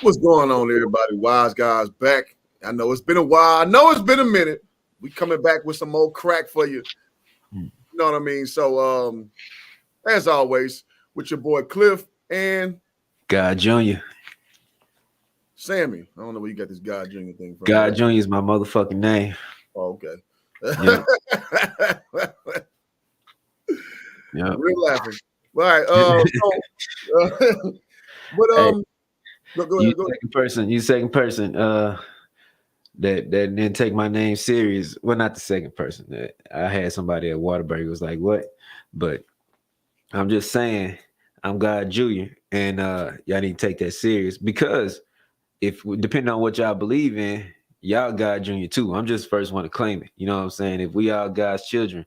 What's going on, everybody? Wise guys back. I know it's been a while. I know it's been a minute. We coming back with some more crack for you. You know what I mean? So, as always, with your boy Cliff and God Jr. Sammy. I don't know where you got this God Junior thing from. God Jr. is my motherfucking name. Oh, okay. Yeah. Yeah. Real laughing. All right. But Hey, go you ahead. Go ahead. second person. That didn't take my name serious. Well, not the second person. I had somebody at Waterbury who was like, "What?" But I'm just saying, I'm God Jr. and y'all need to take that serious because if depending on what y'all believe in, y'all God Jr. too. I'm just first one to claim it. You know what I'm saying? If we all God's children,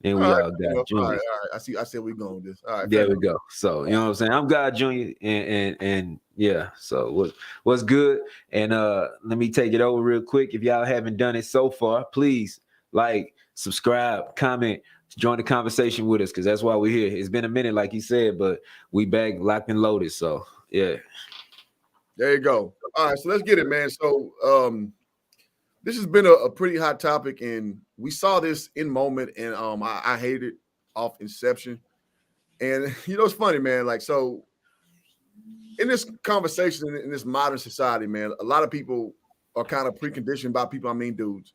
then All we right. all You know, God all right. Jr. I see. I said we're going with this. All right. Fair There we enough. go. So you know what I'm saying. I'm God Jr. and yeah. So what's good? And let me take it over real quick. If y'all haven't done it so far, please like, subscribe, comment, join the conversation with us because that's why we're here. It's been a minute, like you said, but we back locked and loaded. So yeah. There you go. All right. So let's get it, man. So this has been a pretty hot topic, and we saw this in moment, and I hated it off inception. And it's funny, man. Like, so in this conversation in this modern society, man, a lot of people are kind of preconditioned by people. I mean, dudes,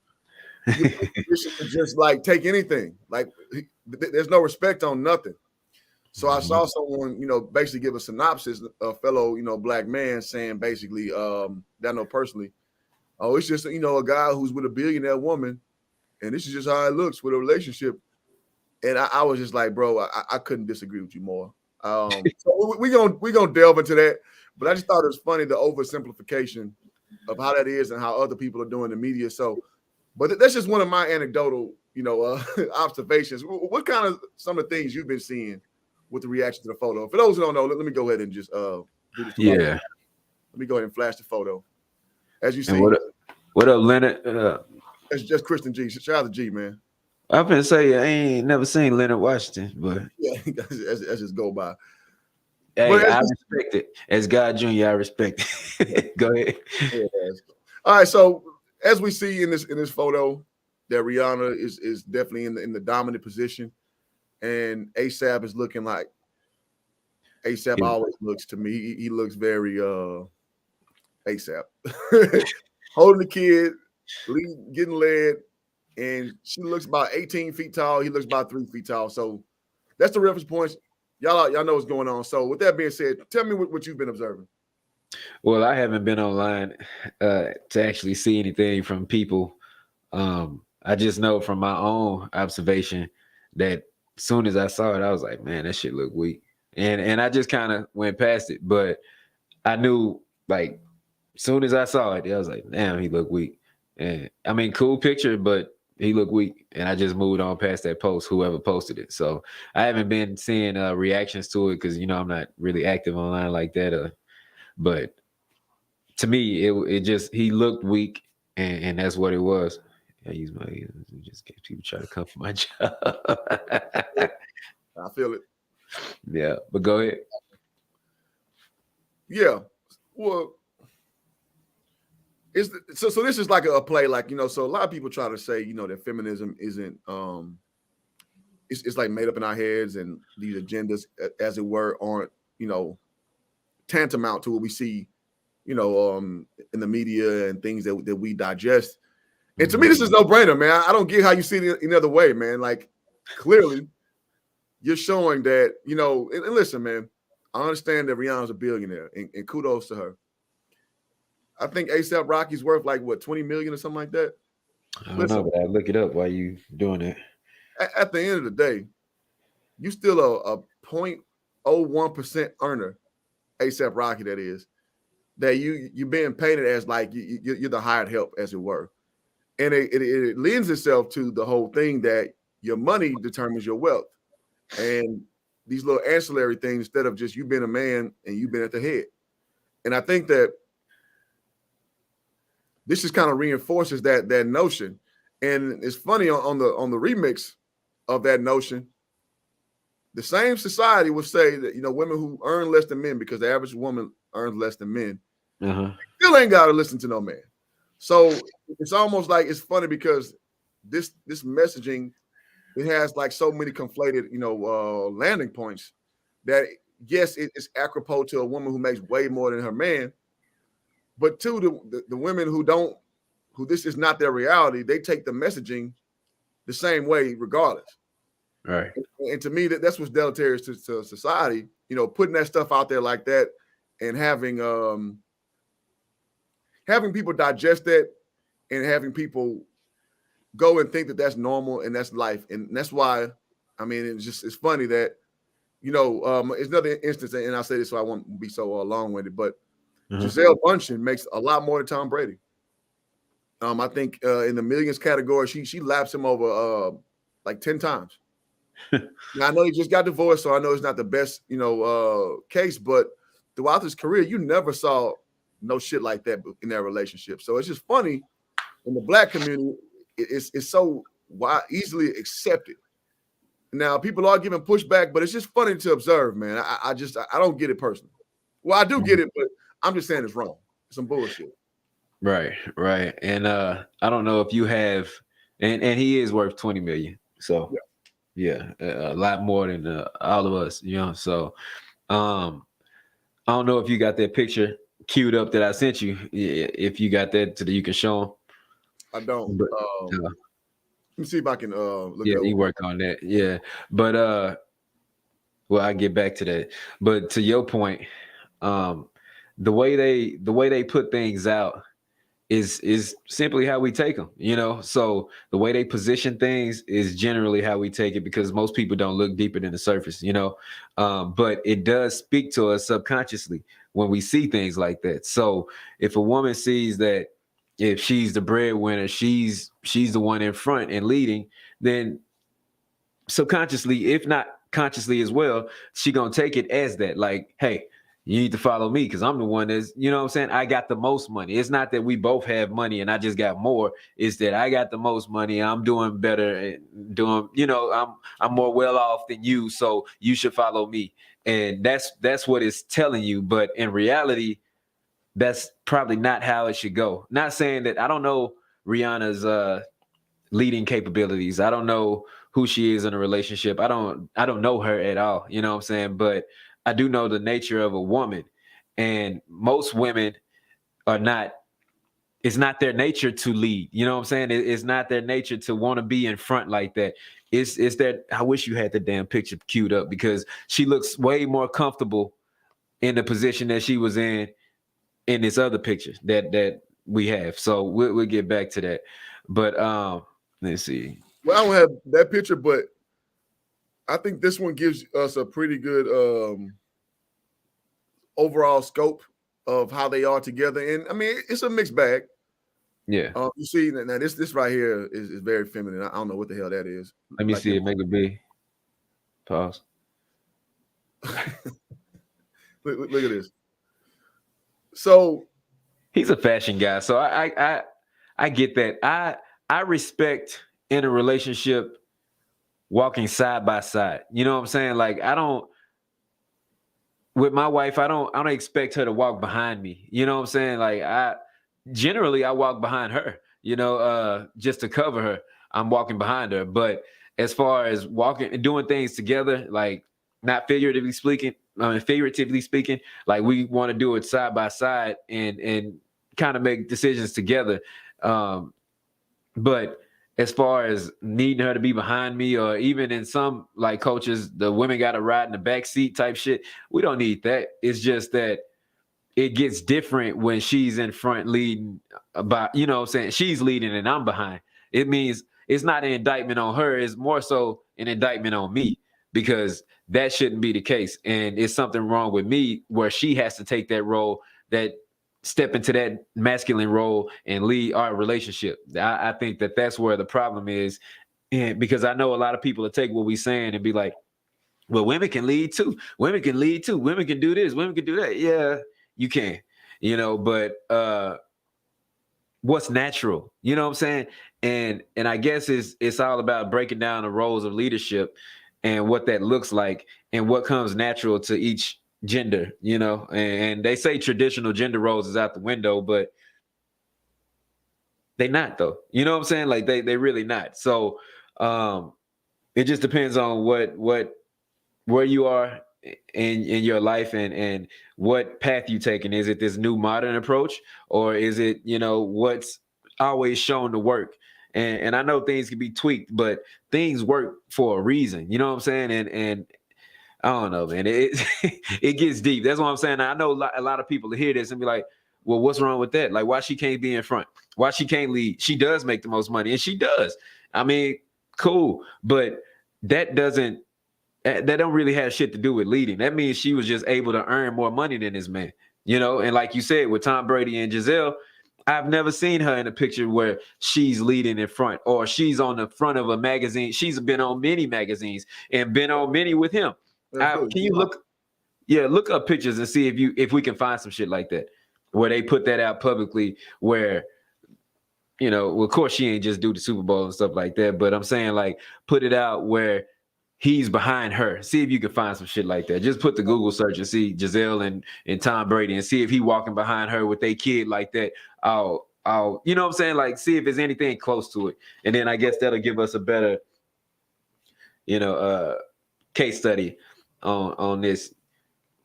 you're preconditioned to just like take anything. Like, there's no respect on nothing. So I saw someone, basically give a synopsis, a fellow, black man saying basically, that I know personally, oh, it's just, a guy who's with a billionaire woman, and this is just how it looks with a relationship. And I was just like, bro, I couldn't disagree with you more. So we gonna delve into that, but I just thought it was funny the oversimplification of how that is and how other people are doing the media. So, but that's just one of my anecdotal, observations. What kind of some of the things you've been seeing with the reaction to the photo? For those who don't know, let me go ahead and just do this. Yeah. Let me go ahead and flash the photo. As you And see, what up, Leonard? it's just Kristen G. Shout out to G, man. I've been saying I ain't never seen Leonard Washington, but Yeah, that's just go by. hey, But I respect it. As God Jr., I respect it. Go ahead. all right, so as we see in this photo, that Rihanna is definitely in the dominant position, and ASAP is looking like ASAP Yeah. always looks to me. He looks very ASAP, holding the kid, getting led, and she looks about 18 feet tall. He looks about 3 feet tall. So that's the reference points. Y'all know what's going on. So with that being said, tell me what you've been observing. Well, I haven't been online to actually see anything from people. I just know from my own observation that as soon as I saw it, I was like, man, that shit look weak. And I just kind of went past it. But I knew, like, as soon as I saw it, I was like, damn, he looked weak. And I mean, cool picture, but he looked weak. And I just moved on past that post, whoever posted it. So I haven't been seeing reactions to it because, I'm not really active online like that. But to me, it just, he looked weak, and that's what it was. I use my just get people try to come for my job. I feel it. Yeah, but go ahead. Yeah. Well, so this is like a play, like, so a lot of people try to say, that feminism isn't it's like made up in our heads, and these agendas, as it were, aren't, tantamount to what we see, in the media and things that we digest. And to me, this is no brainer, man. I don't get how you see it any other way, man. Like, clearly, you're showing that, and listen, man, I understand that Rihanna's a billionaire, and kudos to her. I think ASAP Rocky's worth like what, 20 million or something like that. I don't know, but I look it up while you doing it. At the end of the day, you still a 0.01% earner, ASAP Rocky, that is, that you're being painted as like you're the hired help, as it were. And it lends itself to the whole thing that your money determines your wealth. And these little ancillary things, instead of just you being a man and you being at the head. And I think that this just kind of reinforces that notion. And it's funny, on the remix of that notion, the same society would say that, women who earn less than men, because the average woman earns less than men, Still ain't got to listen to no man. So it's almost like it's funny because this messaging, it has like so many conflated, landing points that yes, it's apropos to a woman who makes way more than her man, but two, the women who this is not their reality, they take the messaging the same way regardless. Right. And to me, that's what's deleterious to society. Putting that stuff out there like that and having people digest that and having people go and think that that's normal and that's life. And that's why, I mean, it's funny that, it's another instance, and I say this so I won't be so long-winded, but Gisele Bündchen makes a lot more than Tom Brady. I think in the millions category, she laps him over like 10 times. Now, I know he just got divorced, so I know it's not the best, case, but throughout his career, you never saw no shit like that in their relationship. So it's just funny in the black community, it's so easily accepted. Now, people are giving pushback, but it's just funny to observe, man. I don't get it personally. Well, I do get it, but I'm just saying it's wrong. It's some bullshit. Right. And I don't know if you have, and he is worth 20 million. So yeah, a lot more than all of us, So I don't know if you got that picture queued up that I sent you. If you got that you can show them. I don't. But, let me see if I can look yeah, it up. you work on that. Yeah. But well, I get back to that. But to your point, the way they put things out is simply how we take them, So the way they position things is generally how we take it because most people don't look deeper than the surface, but it does speak to us subconsciously when we see things like that. So if a woman sees that if she's the breadwinner, she's the one in front and leading, then subconsciously, if not consciously as well, she gonna take it as that, like, hey, you need to follow me because I'm the one that's, what I'm saying? I got the most money. It's not that we both have money and I just got more. It's that I got the most money. I'm doing better and doing, I'm more well off than you. So you should follow me. And that's what it's telling you. But in reality, that's probably not how it should go. Not saying that I don't know Rihanna's leading capabilities. I don't know who she is in a relationship. I don't know her at all. You know what I'm saying? But I do know the nature of a woman, and most women are not. It's not their nature to lead. You know what I'm saying? It's not their nature to want to be in front like that. It's that I wish you had the damn picture queued up because she looks way more comfortable in the position that she was in this other picture that we have. So we'll get back to that. But let's see. Well, I don't have that picture, but I think this one gives us a pretty good overall scope of how they are together. And I mean, it's a mixed bag. Yeah. You see, now this right here is very feminine. I don't know what the hell that is. Let me see it. Make it big. Pause. look at this. So he's a fashion guy. So I get that. I respect in a relationship walking side by side. You know what I'm saying? Like with my wife, I don't expect her to walk behind me. You know what I'm saying? Like I walk behind her, just to cover her. I'm walking behind her. But as far as walking and doing things together, like not figuratively speaking, like we want to do it side by side and kind of make decisions together. But as far as needing her to be behind me, or even in some like coaches, the women got to ride in the back seat type shit. We don't need that. It's just that it gets different when she's in front leading about, what I'm saying? She's leading and I'm behind. It means it's not an indictment on her. It's more so an indictment on me because that shouldn't be the case. And it's something wrong with me where she has to take that role, that step into that masculine role and lead our relationship. I think that's where the problem is. And because I know a lot of people will take what we're saying and be like, well, women can lead too. Women can lead too. Women can do this. Women can do that. Yeah, you can, but what's natural, you know what I'm saying? And I guess it's all about breaking down the roles of leadership and what that looks like and what comes natural to each gender, and they say traditional gender roles is out the window, but they not though. You know what I'm saying? Like they really not. So it just depends on where you are in your life and what path you taking. Is it this new modern approach, or is it what's always shown to work? And I know things can be tweaked, but things work for a reason. You know what I'm saying? And I don't know, man. It it gets deep. That's what I'm saying. I know a lot of people hear this and be like, well, what's wrong with that? Like, why she can't be in front? Why she can't lead? She does make the most money, and she does. I mean, cool, but that don't really have shit to do with leading. That means she was just able to earn more money than this man, And like you said, with Tom Brady and Giselle, I've never seen her in a picture where she's leading in front or she's on the front of a magazine. She's been on many magazines and been on many with him. Can you look up pictures and see if we can find some shit like that where they put that out publicly where, well, of course she ain't just do the Super Bowl and stuff like that, but I'm saying like put it out where he's behind her. See if you can find some shit like that. Just put the Google search and see Giselle and Tom Brady and see if he walking behind her with a kid like that. I'll you know what I'm saying? Like see if there's anything close to it. And then I guess that'll give us a better, case study on this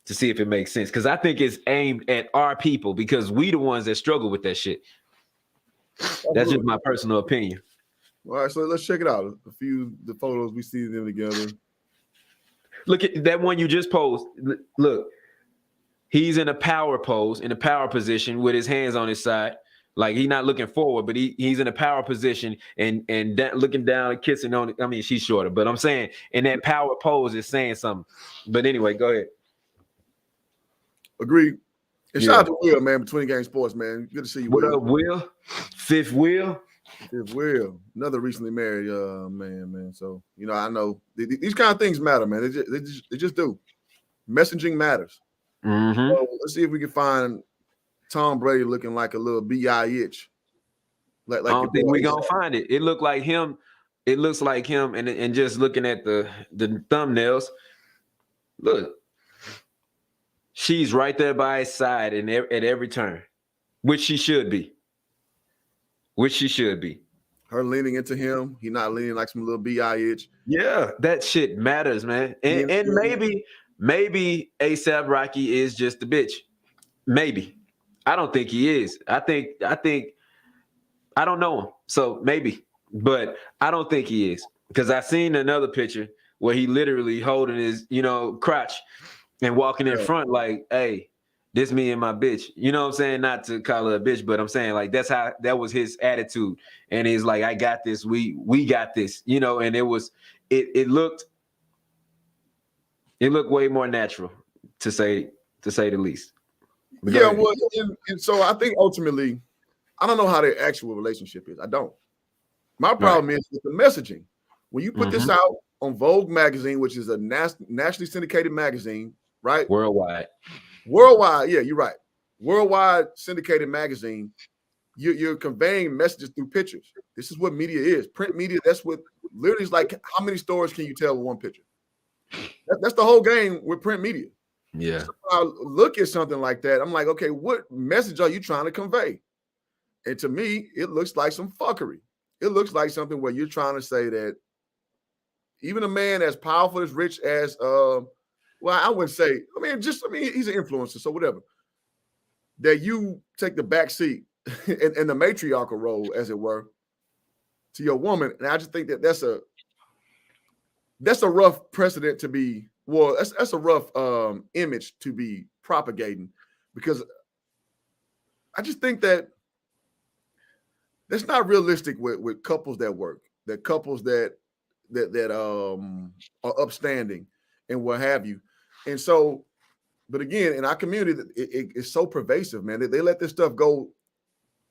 to see if it makes sense. Because I think it's aimed at our people because we the ones that struggle with that shit. That's just my personal opinion. All right, so let's check it out. The photos we see them together. Look at that one you just posed. Look, he's in a power pose, in a power position with his hands on his side. Like he's not looking forward, but he's in a power position and looking down and kissing on it. I mean, she's shorter, but I'm saying in that power pose is saying something. But anyway, go ahead. Agreed. And shout out to Will, man, Between Game Sports, man. Good to see you, Will. What up, Will? Fifth Will? Fifth Will. Another recently married man. So, I know these kind of things matter, man. They just do. Messaging matters. Mm-hmm. So let's see if we can find Tom Brady looking like a little B.I.H. Like I don't think we're going to find it. It looked like him. It looks like him. And just looking at the thumbnails, look. She's right there by his side at every turn, which she should be. Her leaning into him. He not leaning like some little B.I.H. Yeah, that shit matters, man. And maybe A$AP Rocky is just a bitch. Maybe. I don't think he is. I think I don't know him. So maybe. But I don't think he is. Because I seen another picture where he literally holding his, crotch. And walking in front like, hey, this me and my bitch. You know what I'm saying? Not to call her a bitch, but I'm saying like that was his attitude. And he's like, I got this. We got this. And it looked way more natural to say the least. But yeah, well, and so I think ultimately, I don't know how their actual relationship is. I don't. My problem is with the messaging. When you put this out on Vogue magazine, which is a nationally syndicated magazine, right? Worldwide, yeah, you're right. Worldwide syndicated magazine. You're conveying messages through pictures. This is what media is. Print media. That's what literally is like. How many stories can you tell with one picture? That's the whole game with print media. Yeah. So I look at something like that. I'm like, okay, what message are you trying to convey? And to me, it looks like some fuckery. It looks like something where you're trying to say that even a man as powerful, as rich as I wouldn't say, he's an influencer, so whatever. That you take the back seat in the matriarchal role, as it were, to your woman. And I just think that's a rough precedent to be, that's a rough image to be propagating, because I just think that that's not realistic with couples that work, that couples that are upstanding and what have you. And so, but again, in our community, it's so pervasive, man. They let this stuff go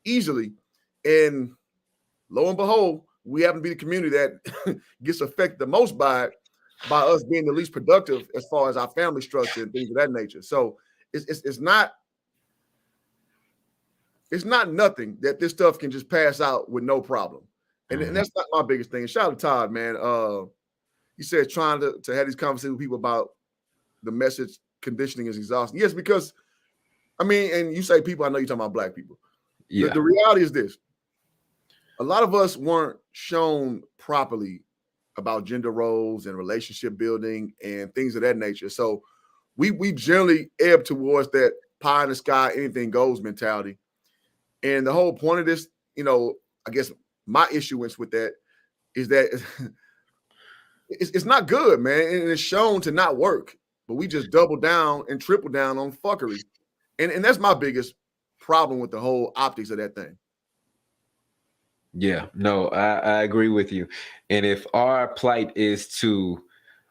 easily. And lo and behold, we happen to be the community that gets affected the most by us being the least productive as far as our family structure and things of that nature. So it's not nothing that this stuff can just pass out with no problem. And that's not my biggest thing. Shout out to Todd, man. He said trying to have these conversations with people about the message conditioning is exhausting. Yes, because I mean, and you say people, I know you're talking about black people. Yeah. The reality is this: a lot of us weren't shown properly about gender roles and relationship building and things of that nature. So we generally ebb towards that pie in the sky, anything goes mentality. And the whole point of this, I guess my issuance with that is that it's not good, man. And it's shown to not work. But we just double down and triple down on fuckery. And that's my biggest problem with the whole optics of that thing. Yeah, no, I agree with you. And if our plight is to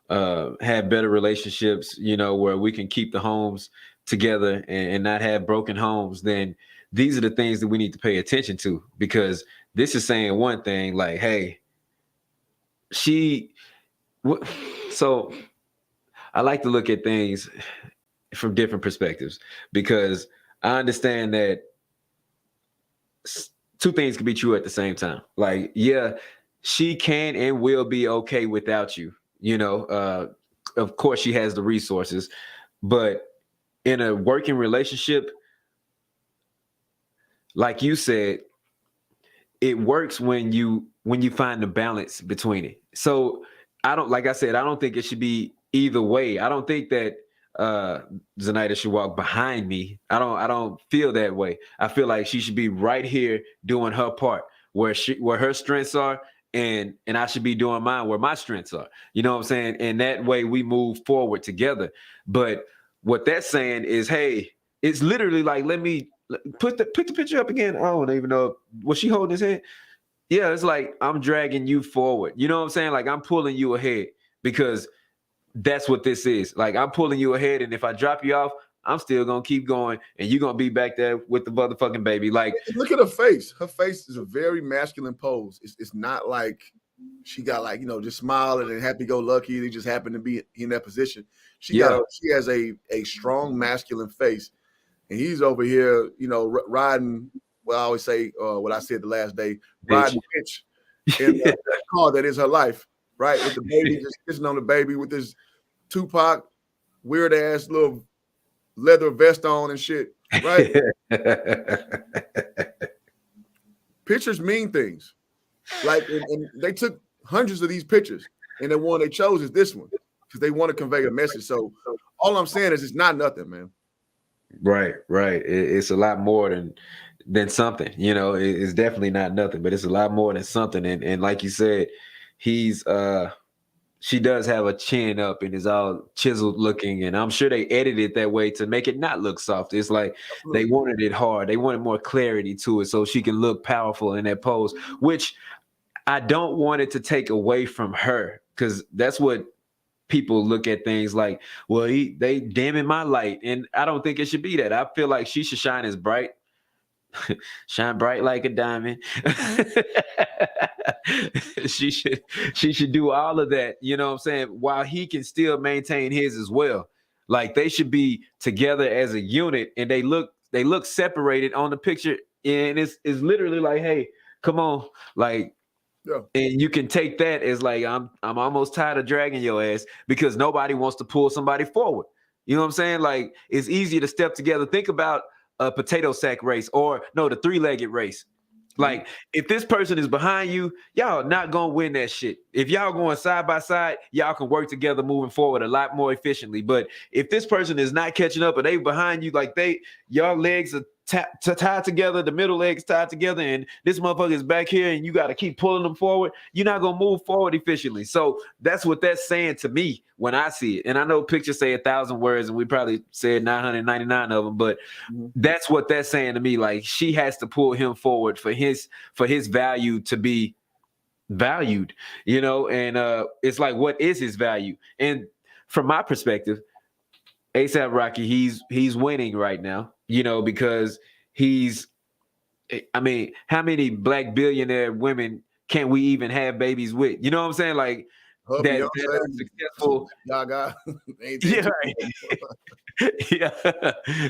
have better relationships, where we can keep the homes together and not have broken homes, then these are the things that we need to pay attention to, because this is saying one thing like, hey, so I like to look at things from different perspectives, because I understand that two things can be true at the same time. Like, yeah, she can and will be okay without you. Of course she has the resources, but in a working relationship, like you said, it works when you find the balance between it. So I don't think it should be either way. I don't think that Zenaida should walk behind me. I don't feel that way. I feel like she should be right here doing her part where her strengths are, and I should be doing mine where my strengths are. You know what I'm saying? And that way we move forward together. But what that's saying is, hey, it's literally like, let me put the picture up again. I don't even know. Was she holding his hand? Yeah, it's like I'm dragging you forward. You know what I'm saying? Like I'm pulling you ahead, because that's what this is. Like I'm pulling you ahead, and if I drop you off, I'm still gonna keep going, and you're gonna be back there with the motherfucking baby. Like, look at her face. Her face is a very masculine pose. It's not like she got like, just smiling and happy go lucky. They just happen to be in that position. She has a strong masculine face, and he's over here, riding. Well, I always say what I said the last day, riding bitch in that car that is her life, right? With the baby, just kissing on the baby with this Tupac weird ass little leather vest on and shit, right? Pictures mean things. Like, and they took hundreds of these pictures, and the one they chose is this one because they want to convey a message. So all I'm saying is it's not nothing, man. Right. It's a lot more than something. It's definitely not nothing, but it's a lot more than something. And like you said, she does have a chin up and is all chiseled looking, and I'm sure they edited it that way to make it not look soft. It's like They wanted it hard. They wanted more clarity to it so she can look powerful in that pose, which I don't want it to take away from her, because that's what people look at things like, well, they dimming my light, and I don't think it should be that. I feel like she should shine as bright. Shine bright like a diamond. she should do all of that, you know what I'm saying, while he can still maintain his as well. Like they should be together as a unit, and they look separated on the picture, and it's literally like, hey, come on, like. Yeah. And you can take that as like, I'm almost tired of dragging your ass, because nobody wants to pull somebody forward. You know what I'm saying? Like, it's easier to step together. Think about a potato sack race, or no, the 3-legged race. Like, if this person is behind you, y'all not gonna win that shit. If y'all going side by side, y'all can work together moving forward a lot more efficiently. But if this person is not catching up, or they behind you, like y'all legs are tied together, the middle legs tied together, and this motherfucker is back here, and you got to keep pulling them forward, you're not gonna move forward efficiently. So that's what that's saying to me when I see it. And I know pictures say 1,000 words, and we probably said 999 of them, but that's what that's saying to me. Like, she has to pull him forward for his value to be valued, and it's like, what is his value? And from my perspective, ASAP Rocky, he's winning right now, because I mean, how many black billionaire women can we even have babies with? You know what I'm saying? Like, that are successful. Yeah, right. Yeah.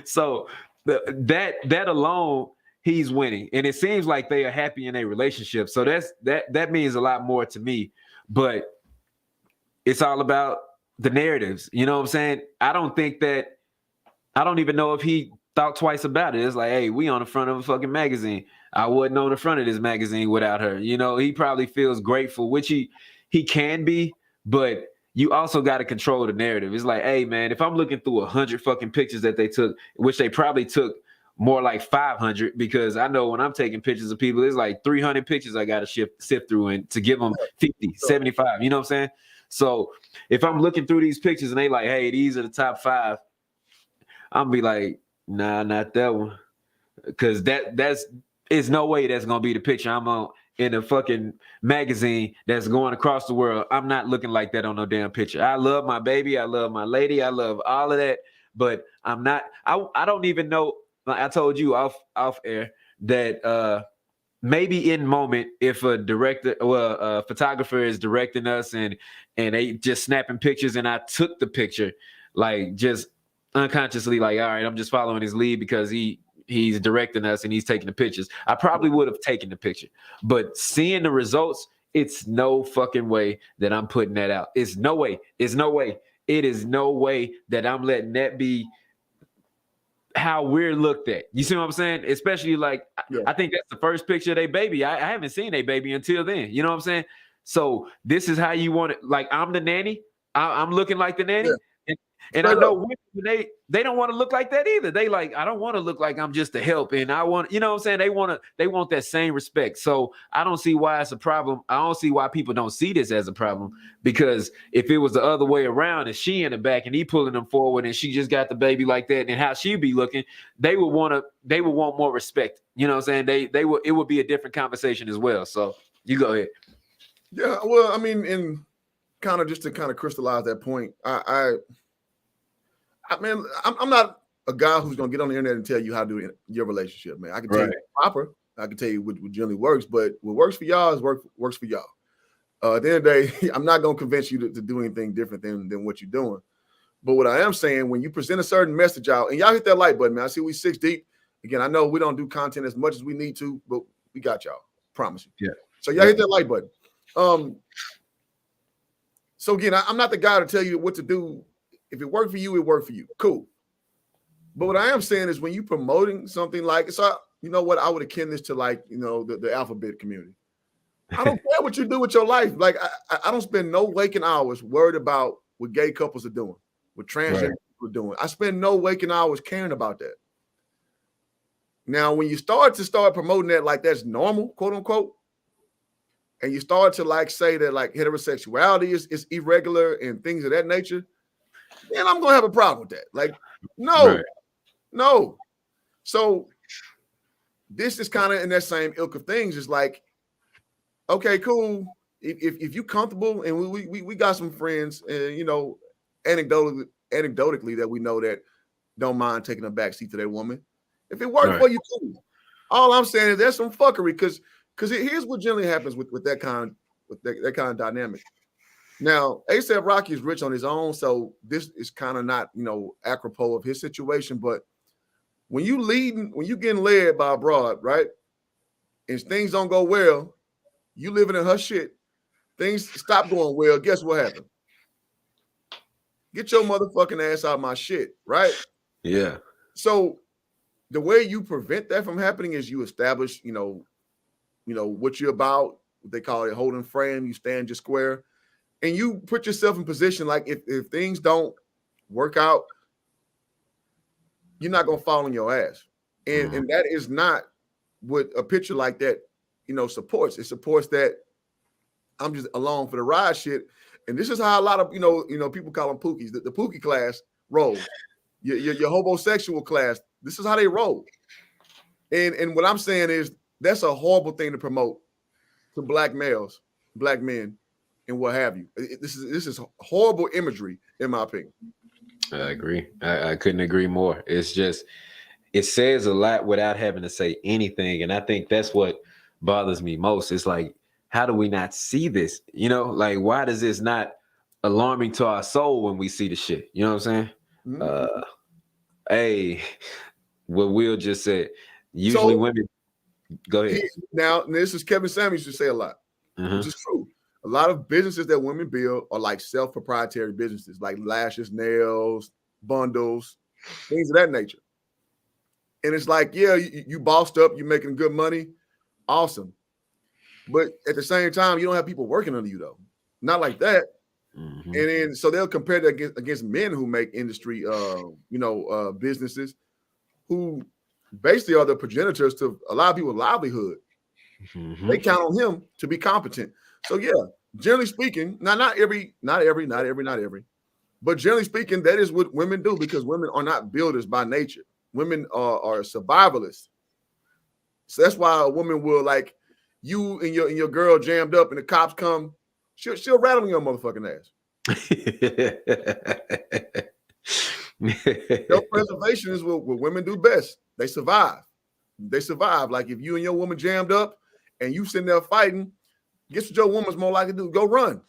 So that alone, he's winning, and it seems like they are happy in a relationship. So that means a lot more to me. But it's all about the narratives. You know what I'm saying? I don't even know if he thought twice about it. It's like, hey, we on the front of a fucking magazine. I wasn't on the front of this magazine without her. You know, he probably feels grateful, which he can be, but you also got to control the narrative. It's like, hey, man, if I'm looking through 100 fucking pictures that they took, which they probably took more like 500, because I know when I'm taking pictures of people, it's like 300 pictures I got to sift through and to give them 50, 75. You know what I'm saying? So if I'm looking through these pictures and they like, hey, these are the top 5, I'm be like, nah, not that one, because that's it's no way that's gonna be the picture I'm on in a fucking magazine that's going across the world. I'm not looking like that on no damn picture. I love my baby, I love my lady, I love all of that, but I'm not. I don't even know. Like I told you off air that maybe in moment, if a director or a photographer is directing us and they just snapping pictures and I took the picture, like just unconsciously, like, all right, I'm just following his lead because he's directing us and he's taking the pictures, I probably would have taken the picture. But seeing the results, it's no fucking way that I'm putting that out. It's no way. It's no way. It is no way that I'm letting that be how we're looked at. You see what I'm saying? Especially like, Yeah. I think that's the first picture of their baby. I haven't seen their baby until then. You know what I'm saying? So this is how you want it. Like, I'm the nanny. I'm looking like the nanny. Yeah. And I know women, they don't want to look like that either. They like, I don't want to look like I'm just a help. And I want, you know what I'm saying? They want that same respect. So I don't see why it's a problem. I don't see why people don't see this as a problem, because if it was the other way around and she in the back and he pulling them forward and she just got the baby like that and how she be looking, they would want more respect. You know what I'm saying? It would be a different conversation as well. So you go ahead. Yeah. Well, I mean, in kind of just to kind of crystallize that point, man, I'm not a guy who's gonna get on the internet and tell you how to do your relationship, man. I can tell you proper. I can tell you what generally works, but what works for y'all is works for y'all. At the end of the day, I'm not gonna convince you to do anything different than what you're doing. But what I am saying, when you present a certain message out, and y'all hit that like button, man. I see we 6 deep. Again, I know we don't do content as much as we need to, but we got y'all. Promise you. Yeah. So y'all hit that like button. So again, I'm not the guy to tell you what to do. If it worked for you, it worked for you. Cool. But what I am saying is when you promoting something like, so you know what, I would akin this to like, you know, the alphabet community. I don't care what you do with your life. Like I don't spend no waking hours worried about what gay couples are doing, what transgender people are doing. I spend no waking hours caring about that. Now, when you start promoting that like that's normal, quote unquote, and you start to like say that like heterosexuality is irregular and things of that nature, then I'm gonna have a problem with that. Like, no. So this is kind of in that same ilk of things. It's like, okay, cool. If you comfortable, and we got some friends, you know, anecdotally that we know that don't mind taking a backseat to their woman. If it worked for you, cool. All I'm saying is there's some fuckery because here's what generally happens with that kind of dynamic. Now, A$AP Rocky is rich on his own, so this is kind of not, you know, apropos of his situation. But when you getting led by a broad, right, and things don't go well, you living in her shit, things stop going well. Guess what happened? Get your motherfucking ass out of my shit, right? Yeah. So the way you prevent that from happening is you establish, you know what you're about. What they call it holding frame. You stand your square. And you put yourself in position like if things don't work out, you're not gonna fall on your ass. And that is not what a picture like that, you know, supports. It supports that I'm just along for the ride shit. And this is how a lot of you know people call them pookies. The pookie class rolls. Your homosexual class. This is how they roll. And what I'm saying is that's a horrible thing to promote to black males, black men, and what have you. This is horrible imagery, in my opinion. I agree. I couldn't agree more. It's just, it says a lot without having to say anything. And I think that's what bothers me most. It's like, how do we not see this? You know, like, why does this not alarming to our soul when we see the shit? You know what I'm saying? Mm-hmm. Hey, what Will just said, usually women, go ahead. Now, this is Kevin Samuels used to say a lot, which is true. A lot of businesses that women build are like self-proprietary businesses, like lashes, nails, bundles, things of that nature. And it's like, yeah, you bossed up, you're making good money, awesome. But at the same time, you don't have people working under you though, not like that. Mm-hmm. And then so they'll compare that against men who make industry, businesses who basically are the progenitors to a lot of people's livelihood. Mm-hmm. They count on him to be competent. So yeah, generally speaking, not every, but generally speaking, that is what women do because women are not builders by nature. Women are survivalists. So that's why a woman will like you and your girl jammed up and the cops come, she'll rattle your motherfucking ass. Self-preservation is what women do best. They survive. They survive. Like if you and your woman jammed up and you sitting there fighting, guess what your woman's more likely to do? Go run.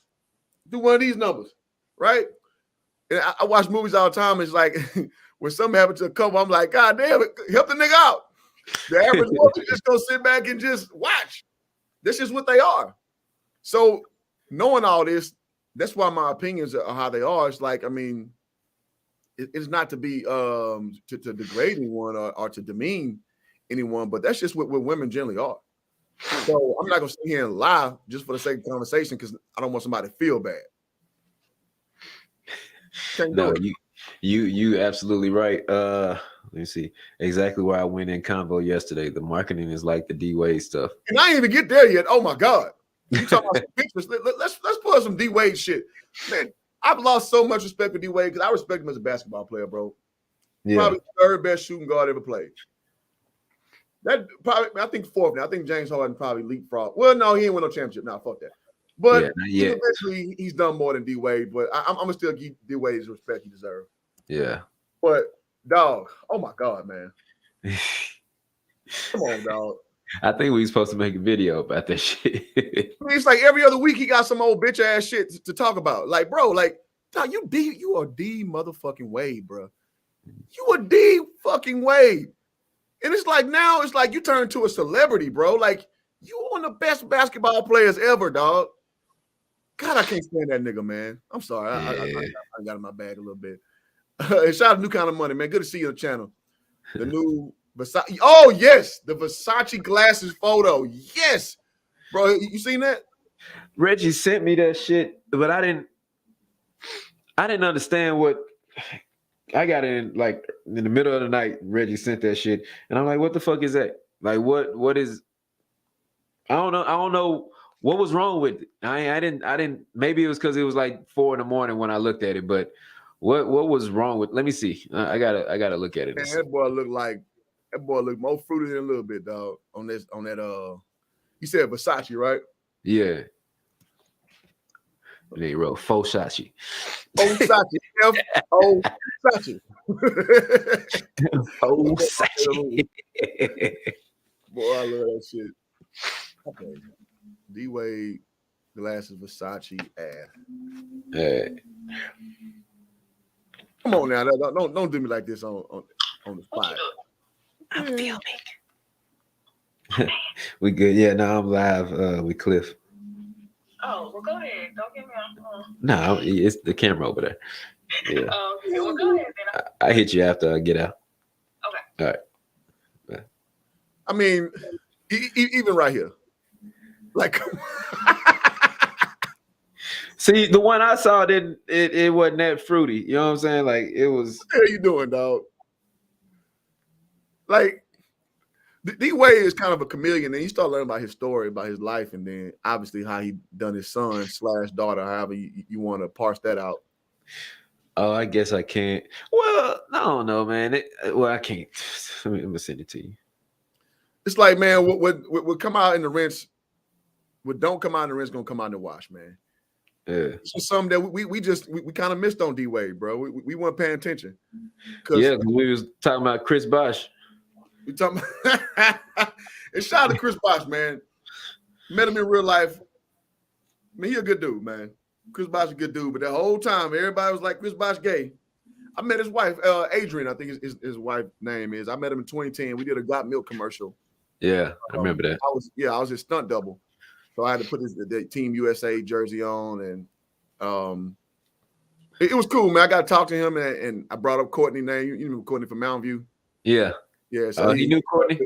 Do one of these numbers, right? And I watch movies all the time. It's like when something happens to a couple, I'm like, God damn it, help the nigga out. The average woman just gonna sit back and just watch. This is what they are. So knowing all this, that's why my opinions are how they are. It's like, I mean, it's not to be to degrade anyone or to demean anyone, but that's just what women generally are. So I'm not gonna sit here and lie just for the sake of conversation because I don't want somebody to feel bad. No, you absolutely right. Let me see exactly where I went in convo yesterday. The marketing is like the D-Wade stuff. And I ain't even get there yet. Oh my God. You talking about some pictures. Let's pull up some D-Wade shit. Man, I've lost so much respect for D-Wade because I respect him as a basketball player, bro. Yeah. Probably the third best shooting guard ever played. That probably, I think fourth now. I think James Harden probably leapfrog. Well, no, he ain't win no championship. Nah, fuck that. But eventually he's done more than D-Wade. But I'm gonna still give D-Wade his respect he deserves. Yeah. But dog, oh my God, man. Come on, dog. I think we supposed to make a video about that shit. I mean, it's like every other week he got some old bitch ass shit to talk about. Like, bro, like, dog, you are D motherfucking Wade, bro. You are D fucking Wade. And it's like now it's like you turn into a celebrity, bro. Like you one of the best basketball players ever, dog. God, I can't stand that nigga, man. I'm sorry. I got in my bag a little bit. Shout out to New Kind of Money, man. Good to see you on the channel. The new Versace. Oh, yes. The Versace glasses photo. Yes. Bro, you seen that? Reggie sent me that shit, but I didn't understand what I got in like in the middle of the night. Reggie sent that shit, and I'm like, "What the fuck is that? Like, what is?" I don't know what was wrong with it. I didn't. Maybe it was because it was like 4 a.m. when I looked at it. But what was wrong with? Let me see. I gotta look at it. Man, that boy looked more fruity than a little bit, dog. On that. You said Versace, right? Yeah. They wrote Fosachi. Fosachi. F-O-Sachi. Fosachi. Boy, I love that shit. Okay. D-Wade, glasses, Versace, ass. Hey. Come on now. Don't do me like this on the spot. I'm filming. We good. Yeah, no, I'm live with Cliff. Oh, well, go ahead. Don't get me on. No, it's the camera over there. Yeah. Okay, well, go ahead then. I hit you after I get out. Okay. All right. I mean, even right here. Like, see, the one I saw it wasn't that fruity. You know what I'm saying? Like it was. What the hell you doing, dog? Like, D-Wade is kind of a chameleon, and you start learning about his story, about his life, and then obviously how he done his son / daughter, however you want to parse that out. Oh, I guess I can't. Well, I don't know, man. I can't. Let me send it to you. It's like, man, what come out in the rinse, what don't come out in the rinse, gonna come out in the wash, man. Yeah. It's just something that we kind of missed on D-Wade, bro. We weren't paying attention. Yeah, we was talking about Chris Bosh. We talking about and shout out to Chris Bosh, man. Met him in real life. I mean, he a good dude, man. Chris Bosh is a good dude, but the whole time everybody was like Chris Bosh gay. I met his wife, Adrian, I think his wife's name is. I met him in 2010. We did a Got Milk commercial. Yeah, I remember that. I was his stunt double. So I had to put the Team USA jersey on, and it was cool, man. I got to talk to him, and I brought up Courtney's name. You know Courtney from Mountain View. Yeah. Yeah. So he knew Courtney.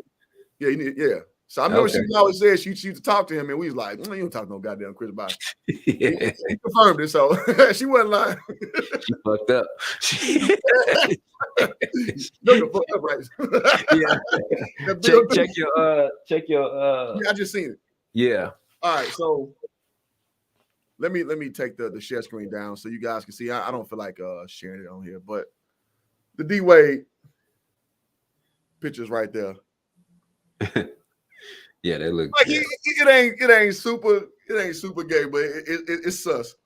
Yeah, yeah. So I remember she always said she used to talk to him, and we was like, you don't talk to no goddamn Chris Bosh. Yeah. He confirmed it, so she wasn't lying. She fucked up. No, fucked up, right? Yeah. check your. Yeah, I just seen it. Yeah. All right, so let me take the share screen down so you guys can see. I don't feel like sharing it on here, but the D Wade pictures right there. Yeah, they look like it ain't super gay, but it's sus,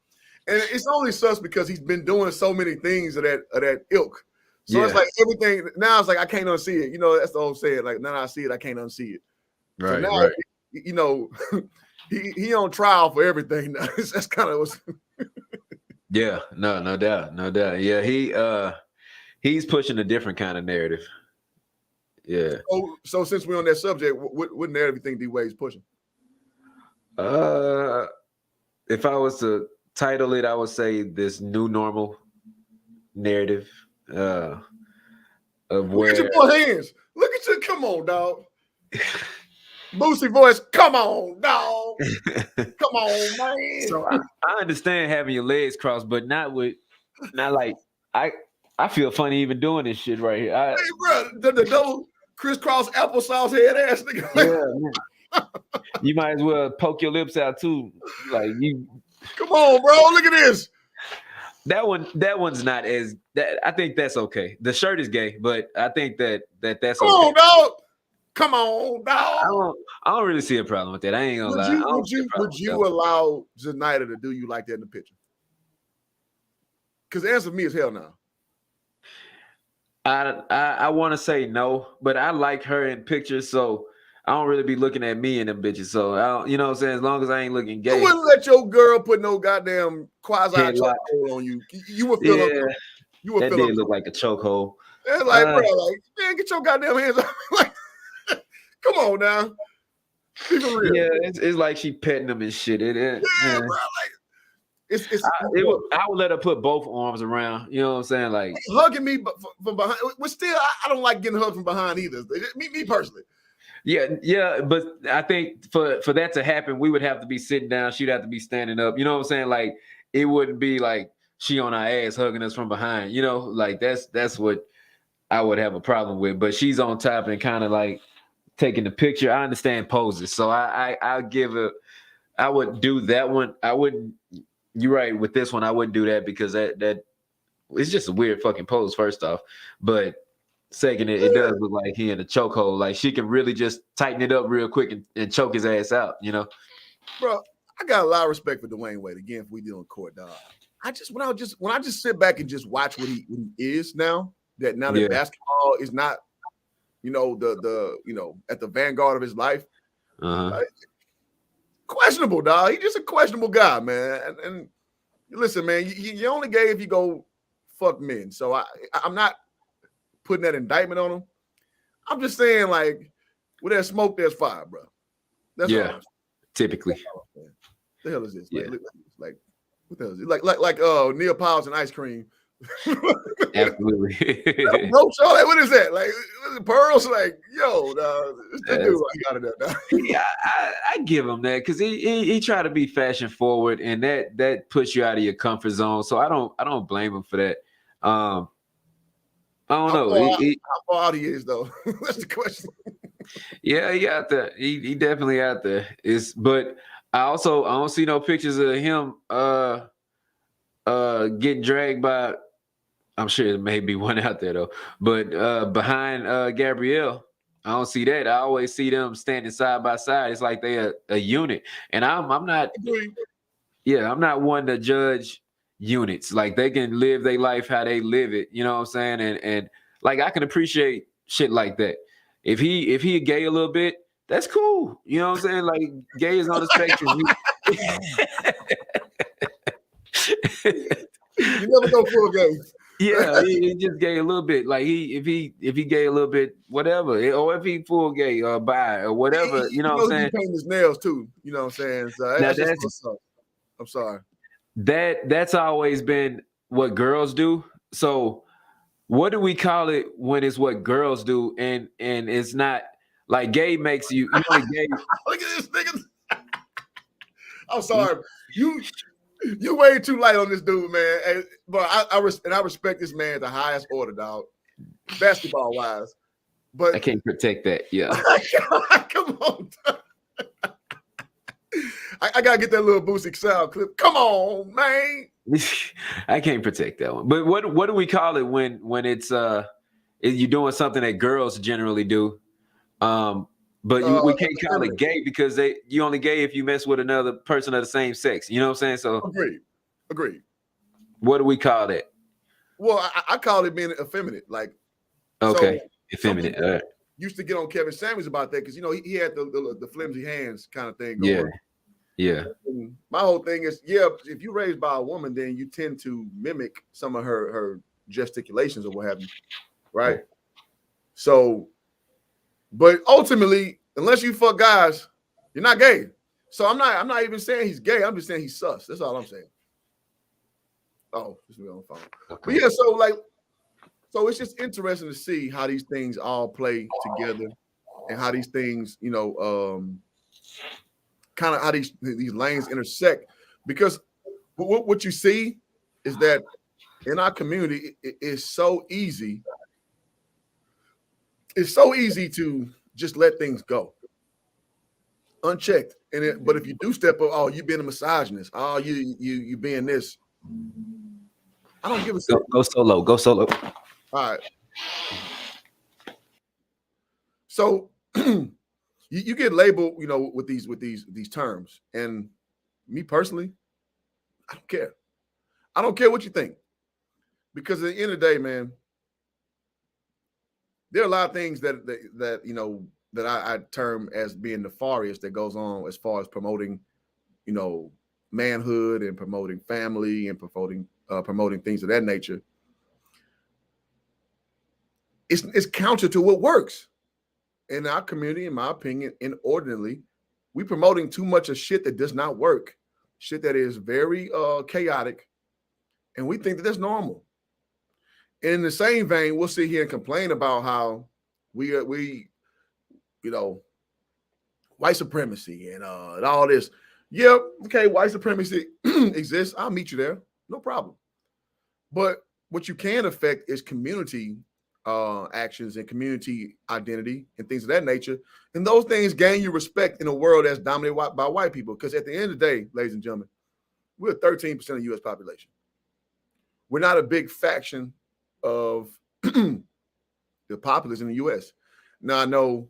and it's only sus because he's been doing so many things of that ilk. So it's like everything now. It's like I can't unsee it. You know, that's the old saying. Like now I see it, I can't unsee it. Right. So now, right. You know, he on trial for everything. Now. That's kind of what's. Yeah. No doubt. Yeah, he's pushing a different kind of narrative. Yeah. So since we're on that subject, what narrative do you think D Wade's pushing? If I was to title it, I would say this new normal narrative of where. Look at your boy hands. Look at you. Come on, dog. Boosie voice. Come on, dog. Come on, man. So I understand having your legs crossed, but not like I feel funny even doing this shit right here. Hey, bro, the double crisscross applesauce head ass nigga. Yeah, you might as well poke your lips out too. Like you. Come on, bro. Look at this. That one's not as that. I think that's okay. The shirt is gay, but I think that's Come okay. on, dog. Come on, dog. I don't really see a problem with that. I ain't gonna lie. Would you allow Zenaida to do you like that in the picture? Because the answer for me is hell no. I want to say no, but I like her in pictures, so I don't really be looking at me in them bitches. So I don't, you know what I'm saying? As long as I ain't looking gay. You wouldn't let your girl put no goddamn quasi chokehold on you. You would feel you would that feel did look like a chokehold. It's like, bro, like, man, get your goddamn hands off. Like, come on now. Be for real. Yeah, it's like she petting them and shit. Bro, like I would let her put both arms around. You know what I'm saying? Like hugging me from behind. But still, I don't like getting hugged from behind either. Me personally. Yeah, but I think for that to happen, we would have to be sitting down. She'd have to be standing up. You know what I'm saying? Like it wouldn't be like she on our ass hugging us from behind. You know, like that's what I would have a problem with. But she's on top and kind of like taking the picture. I understand poses, so I'll give it. I would do that one. I wouldn't. You're right with this one. I wouldn't do that because that it's just a weird fucking pose. First off, but second, it does look like he in a chokehold. Like she can really just tighten it up real quick and choke his ass out. You know, bro. I got a lot of respect for Dwayne Wade. Again, if we deal in court, dog. When I just sit back and just watch what he is now. That basketball is not, the at the vanguard of his life. Questionable, dog. He's just a questionable guy, man. And listen, man, you only gay if you go fuck men. So I'm not putting that indictment on him. I'm just saying, like, where there's smoke, there's fire, bro. That's all. Typically. What the hell is this? Yeah. Like what the hell is it? Like Neapolitan ice cream. Absolutely. Bro, so like, what is that? Like pearls? Like, yo, this dude, I got it up. Yeah, I give him that because he try to be fashion forward, and that puts you out of your comfort zone. So I don't blame him for that. I don't know. How far out he is though? That's the question. Yeah, he out there. He definitely out there. But I don't see no pictures of him getting dragged by. I'm sure there may be one out there though, but behind Gabrielle, I don't see that. I always see them standing side by side. It's like they're a unit, and I'm not. Yeah, I'm not one to judge units. Like they can live their life how they live it. You know what I'm saying? And like I can appreciate shit like that. If he gay a little bit, that's cool. You know what I'm saying? Like gay is on the spectrum. You never go full gay. Yeah, he just gay a little bit. Like if he gay a little bit, whatever, or if he full gay or bi or whatever, you know what I'm You be saying? painting his nails too. You know what I'm saying? So Now that's just what's up. I'm sorry. that's always been what girls do. So what do we call it when it's what girls do and it's not like gay makes you only gay. Look at this nigga. I'm sorry. You way too light on this dude, man. But I respect this man at the highest order, dog. Basketball wise. But I can't protect that. Yeah. come on. I gotta get that little Boosie sound clip. Come on, man. I can't protect that one. But what do we call it when it's you're doing something that girls generally do? But we can't call it gay because you only gay if you mess with another person of the same sex. You know what I'm saying? So agreed. What do we call that? Well, I call it being effeminate. Like, okay, so effeminate. Used to get on Kevin Samuels about that because he had the flimsy hands kind of thing going. Yeah. Yeah. And my whole thing is, if you're raised by a woman, then you tend to mimic some of her gesticulations or what have you, right? So, but ultimately, unless you fuck guys, you're not gay. So I'm not even saying he's gay. I'm just saying he's sus. That's all I'm saying. Oh, this is on the phone. Okay. But yeah, so it's just interesting to see how these things all play together and how these things, kind of how these lanes intersect, because what you see is that in our community it's so easy to just let things go unchecked, but if you do step up, oh, you being a misogynist, oh, you being this, I don't give a shit. Go solo. All right, so you get labeled, with these terms, and me personally, I don't care. I don't care what you think, because at the end of the day, man, there are a lot of things that I term as being nefarious that goes on as far as promoting, manhood and promoting family and promoting things of that nature. It's counter to what works. In our community, in my opinion, inordinately, we promoting too much of shit that does not work, shit that is very chaotic, and we think that that's normal. In the same vein, we'll sit here and complain about how we white supremacy and all this. Yeah, okay, white supremacy exists. I'll meet you there, no problem. But what you can affect is community actions and community identity and things of that nature. And those things gain you respect in a world that's dominated by white people. Because at the end of the day, ladies and gentlemen, we're 13% of the U.S. population. We're not a big faction of the populace in the U.S. Now, I know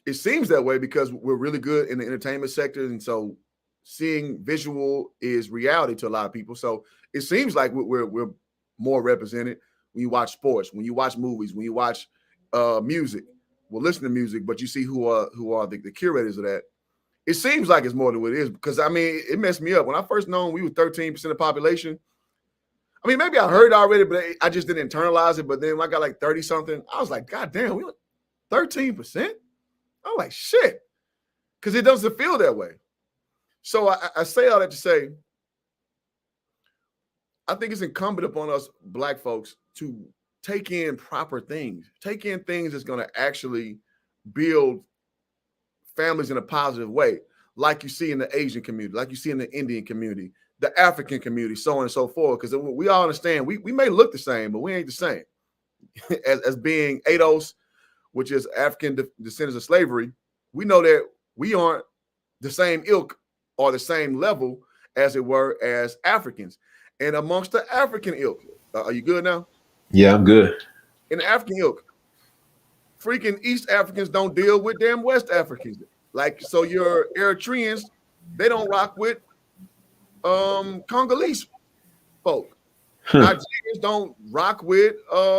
it seems that way because we're really good in the entertainment sector. And so seeing visual is reality to a lot of people. So it seems like we're more represented. When you watch sports, when you watch movies, when you watch music, listen to music, but you see who are the curators of that. It seems like it's more than what it is, because I mean, it messed me up. When I first known we were 13% of the population, I mean, maybe I heard already, but I just didn't internalize it. But then when I got like 30 something, I was like, God damn, we 13%? I'm like, shit, because it doesn't feel that way. So I say all that to say, I think it's incumbent upon us Black folks to take in proper things, take in things that's going to actually build families in a positive way, like you see in the Asian community, like you see in the Indian community, the African community, so on and so forth. Because we all understand we may look the same, but we ain't the same. as being ADOS, which is African descendants of slavery, we know that we aren't the same ilk or the same level, as it were, as Africans. And amongst the African ilk, are you good now? Yeah, I'm good. In the African ilk, freaking East Africans don't deal with damn West Africans. Like, so your Eritreans, they don't rock with Congolese folk. Nigerians don't rock with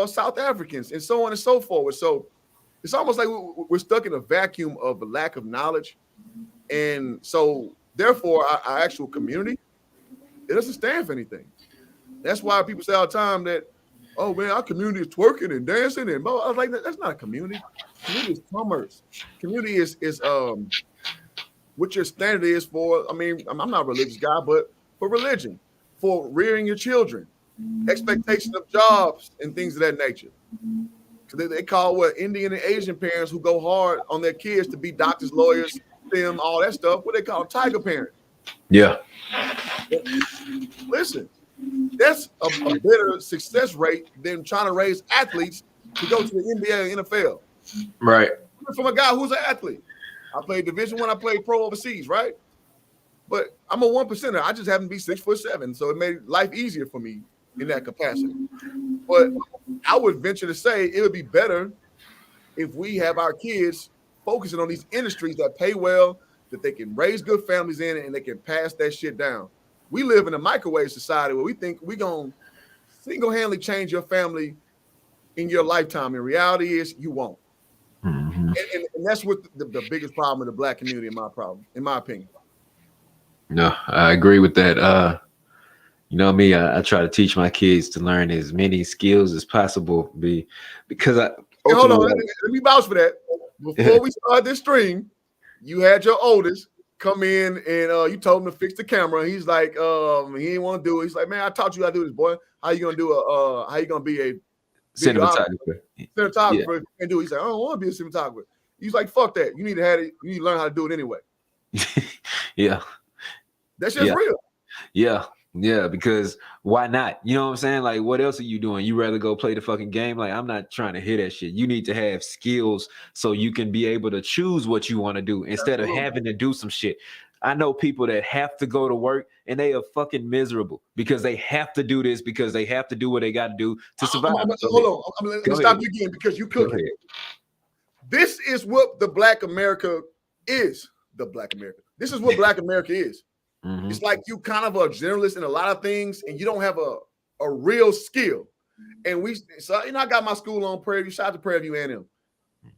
South Africans, and so on and so forth. So it's almost like we're stuck in a vacuum of a lack of knowledge. And so therefore our actual community, it doesn't stand for anything. That's why people say all the time that, oh man, our community is twerking and dancing and blah. I was like, that's not a community. Community is commerce. Community is what your standard is for. I mean, I'm not a religious guy, but for religion, for rearing your children, expectation of jobs and things of that nature. They call what Indian and Asian parents who go hard on their kids to be doctors, lawyers, them, all that stuff. What they call tiger parents. Yeah. Listen, that's a better success rate than trying to raise athletes to go to the NBA or NFL. Right. From a guy who's an athlete. I played Division I, played pro overseas, right? But I'm a 1%er. I just happen to be 6'7", so it made life easier for me in that capacity. But I would venture to say it would be better if we have our kids focusing on these industries that pay well, that they can raise good families in, and they can pass that shit down. We live in a microwave society where we think we're going to single-handedly change your family in your lifetime. And reality is you won't. Mm-hmm. And that's what the biggest problem in the Black community, in my opinion. No, I agree with that. You know me, I try to teach my kids to learn as many skills as possible. Because Hey, hold on, let me vouch for that. Before we start this stream, you had your oldest come in and you told him to fix the camera. He's like, he didn't want to do it. He's like, man, I taught you how to do this, boy. How you gonna be a cinematographer? Cinematographer and do it. He's like, I don't want to be a cinematographer. He's like, fuck that. You need to learn how to do it anyway. Yeah. That's just real. Yeah, because why not? You know what I'm saying? Like, what else are you doing? You rather go play the fucking game? Like, I'm not trying to hear that shit. You need to have skills so you can be able to choose what you want to do instead of having to do some shit. I know people that have to go to work and they are fucking miserable because they have to do this, because they have to do what they got to do to survive. Hold on. Let me stop you again because you cooking. This is what the Black America is. This is what Black America is. Mm-hmm. It's like you kind of a generalist in a lot of things, and you don't have a real skill. And I got my school on Prairie View. Shout out to Prairie View A&M.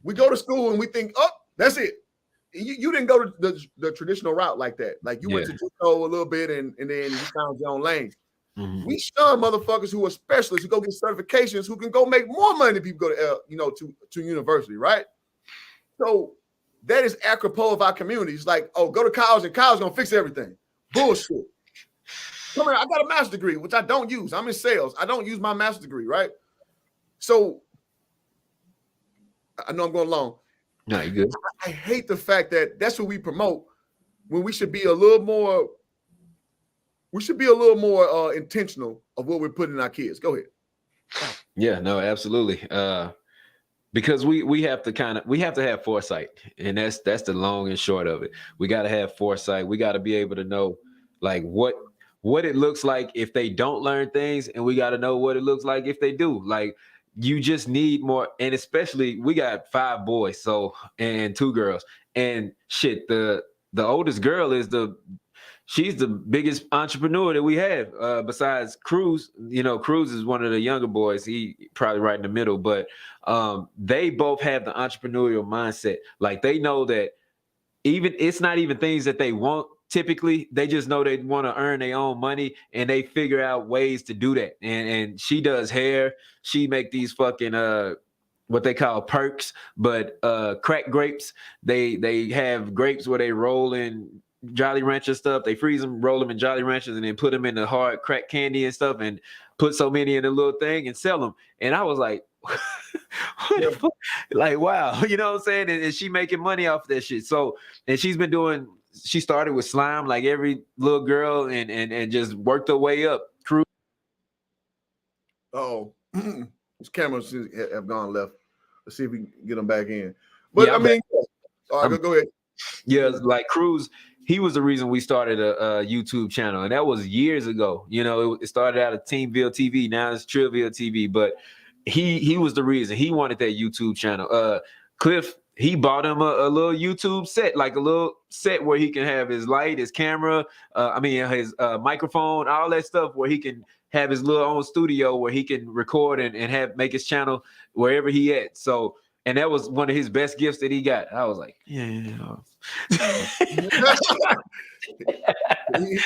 We go to school and we think, oh, that's it. You didn't go to the traditional route like that. Like you went to JUCO a little bit, and then you found your own lane. Mm-hmm. We shun motherfuckers who are specialists who go get certifications, who can go make more money than people go to university, right? So that is apropos of our communities. Like, oh, go to college and college gonna fix everything. Bullshit. Come here, I got a master's degree, which I don't use. I'm in sales. I don't use my master's degree, right? So I know I'm going long. No, you're good. I hate the fact that that's what we promote when we should be a little more. We should be a little more intentional of what we're putting in our kids. Go ahead. Yeah, no, absolutely. Because we have to have foresight, and that's the long and short of it. We got to have foresight. We got to be able to know like what it looks like if they don't learn things, and we got to know what it looks like if they do. Like, you just need more, and especially we got 5 boys, and 2 girls, and shit. The oldest girl she's the biggest entrepreneur that we have, besides Cruz. You know, Cruz is one of the younger boys. He probably right in the middle, but they both have the entrepreneurial mindset. Like, they know that it's not even things that they want. Typically, they just know they want to earn their own money, and they figure out ways to do that. And she does hair. She make these fucking what they call perks, but crack grapes. They have grapes where they roll in Jolly Rancher stuff. They freeze them, roll them in Jolly Ranchers, and then put them in the hard crack candy and stuff, and put so many in a little thing and sell them. And I was like, what the fuck? Like, wow, you know what I'm saying? And she making money off that shit. So, and she started with slime like every little girl, and just worked her way up. Oh, his cameras have gone left. Let's see if we can get them back in. But yeah, all right, go ahead. Yeah, like Cruz, he was the reason we started a YouTube channel, and that was years ago. You know, it started out of Teamville TV. Now it's Trillville TV, but he was the reason. He wanted that YouTube channel. Cliff, he bought him a little YouTube set, like a little set where he can have his light, his camera, his microphone, all that stuff, where he can have his little own studio where he can record and make his channel wherever he at. So, and that was one of his best gifts that he got. I was like, yeah. He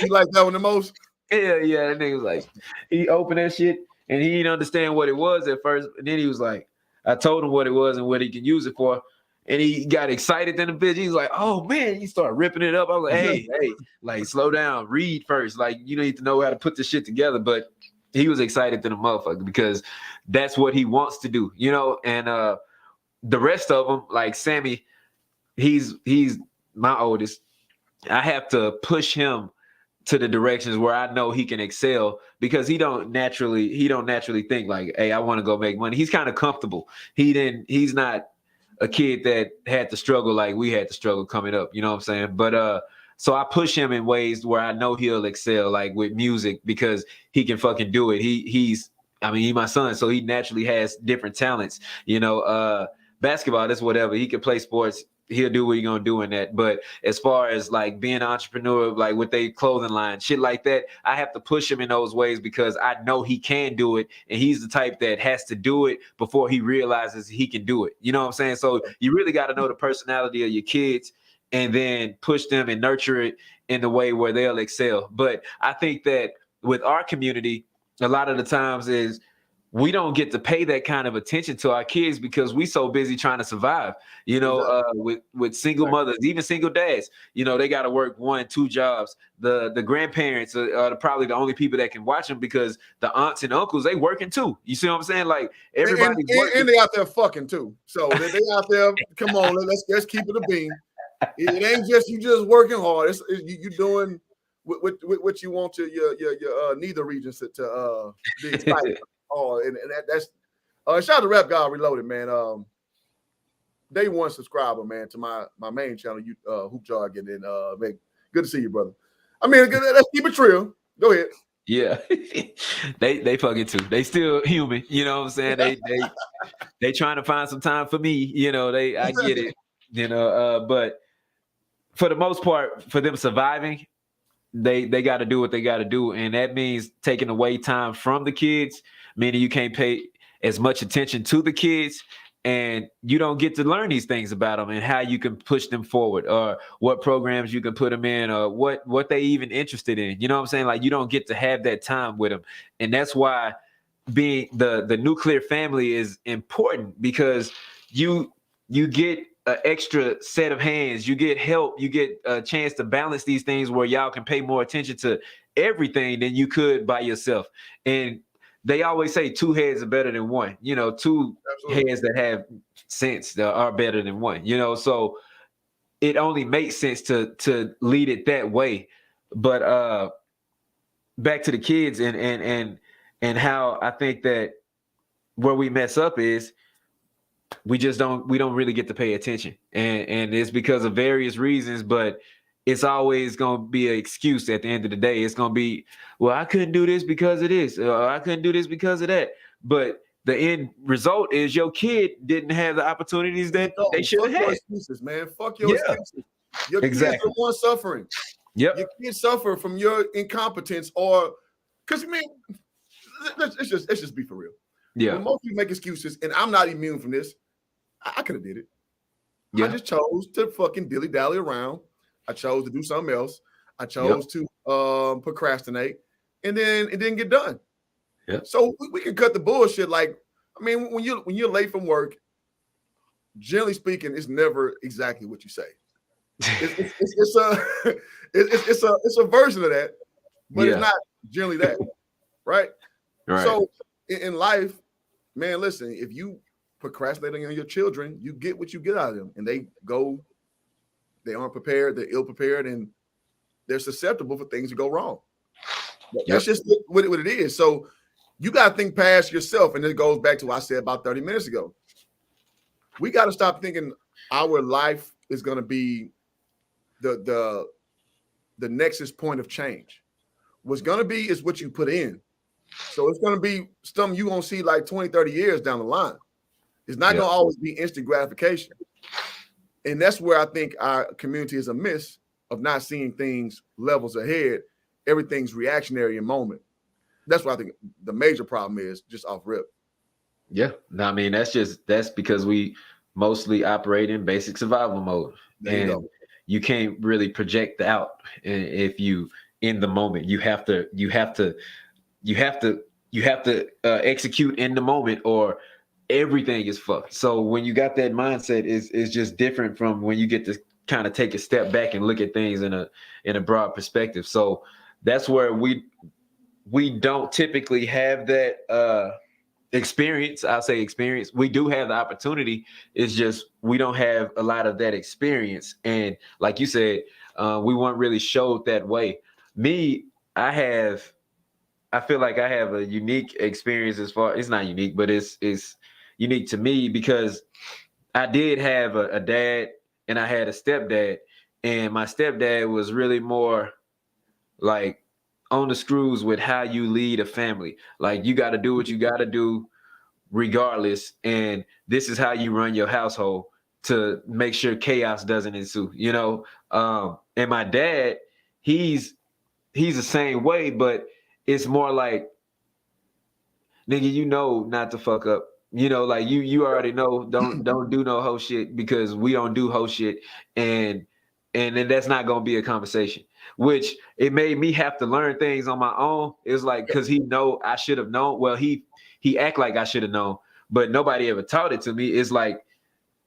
liked that one the most? Yeah. That nigga was like, he opened that shit and he didn't understand what it was at first. And then he was like, I told him what it was and what he can use it for. And he got excited in the bitch. He was like, oh man, he started ripping it up. I was like, hey, like slow down, read first. Like, you need to know how to put this shit together. But he was excited to the motherfucker because that's what he wants to do, you know? And the rest of them, like Sammy, he's my oldest. I have to push him to the directions where I know he can excel because he don't naturally think like, hey, I want to go make money. He's kind of comfortable. He's not a kid that had to struggle like we had to struggle coming up, you know what I'm saying? But so I push him in ways where I know he'll excel, like with music, because he can fucking do it. He's my son, so he naturally has different talents, you know. Basketball, that's whatever. He can play sports. He'll do what he's gonna do in that. But as far as like being an entrepreneur, like with a clothing line, shit like that, I have to push him in those ways because I know he can do it, and he's the type that has to do it before he realizes he can do it. You know what I'm saying? So you really got to know the personality of your kids, and then push them and nurture it in the way where they'll excel. But I think that with our community, a lot of the times is we don't get to pay that kind of attention to our kids because we so busy trying to survive, you know, with single mothers, even single dads, you know, they got to work 1-2 jobs. The grandparents are probably the only people that can watch them because the aunts and uncles, they working too. You see what I'm saying? Like everybody, and they out there fucking too. So they out there. Come on, let's keep it a bean. It ain't just you just working hard. It's you doing what you want to your neither regions to be excited. Oh, and that's shout out to Rap God Reloaded, man. Day one subscriber, man, to my main channel, you Hoop Jargon, and man, good to see you, brother. I mean, let's keep it real. Go ahead. Yeah, they fucking too. They still human, you know what I'm saying? They trying to find some time for me, you know. I get it, you know. But for the most part, for them surviving, they got to do what they got to do, and that means taking away time from the kids, meaning you can't pay as much attention to the kids, and you don't get to learn these things about them and how you can push them forward, or what programs you can put them in, or what they even interested in. You know what I'm saying? Like you don't get to have that time with them, and that's why being the nuclear family is important, because you get an extra set of hands, you get help, you get a chance to balance these things where y'all can pay more attention to everything than you could by yourself. And they always say 2 heads are better than one, you know, 2 Absolutely. Heads that have sense that are better than one, you know. So it only makes sense to lead it that way. But back to the kids and how I think that where we mess up is we don't really get to pay attention, and it's because of various reasons, but it's always going to be an excuse at the end of the day. It's going to be, well, I couldn't do this because of this, or I couldn't do this because of that. But the end result is your kid didn't have the opportunities that they should have had. Excuses, man. Fuck your excuses. Your kids are the one suffering. Yep. Your kids suffer from your incompetence, or because I mean, let's just be for real. Yeah. When most people make excuses, and I'm not immune from this, I could have did it. Yeah. I just chose to fucking dilly-dally around. I chose to do something else. I chose to procrastinate, and then it didn't get done. Yeah. So we can cut the bullshit. Like, I mean, when you're late from work, generally speaking, it's never exactly what you say. It's a version of that, but it's not generally that, right? Right. So in life, man, listen, if you procrastinating on your children, you get what you get out of them, and they aren't prepared, they're ill prepared, and they're susceptible for things to go wrong. That's just what it is. So you got to think past yourself, and it goes back to what I said about 30 minutes ago. We got to stop thinking our life is going to be the nexus point of change. What's going to be is what you put in. So it's going to be something you won't see like 20, 30 years down the line. It's not going to always be instant gratification. And that's where I think our community is amiss, of not seeing things levels ahead. Everything's reactionary in moment. That's what I think the major problem is, just off rip. Yeah. No, I mean, that's because we mostly operate in basic survival mode. You can't really project out if you in the moment. You have to execute in the moment, or everything is fucked. So when you got that mindset, is just different from when you get to kind of take a step back and look at things in a broad perspective. So that's where we don't typically have that experience. I'll say experience. We do have the opportunity. It's just we don't have a lot of that experience. And like you said, we weren't really showed that way. Me, I feel like I have a unique experience. As far, it's not unique, but it's unique to me because I did have a dad and I had a stepdad, and my stepdad was really more like on the screws with how you lead a family. Like, you got to do what you got to do regardless, and this is how you run your household to make sure chaos doesn't ensue. And my dad, he's the same way, but it's more like, nigga, not to fuck up. Like, you already know, don't do no hoe shit, because we don't do hoe shit, and then that's not gonna be a conversation. Which it made me have to learn things on my own. It's like, because he know I should have known. Well, he act like I should have known, but nobody ever taught it to me. It's like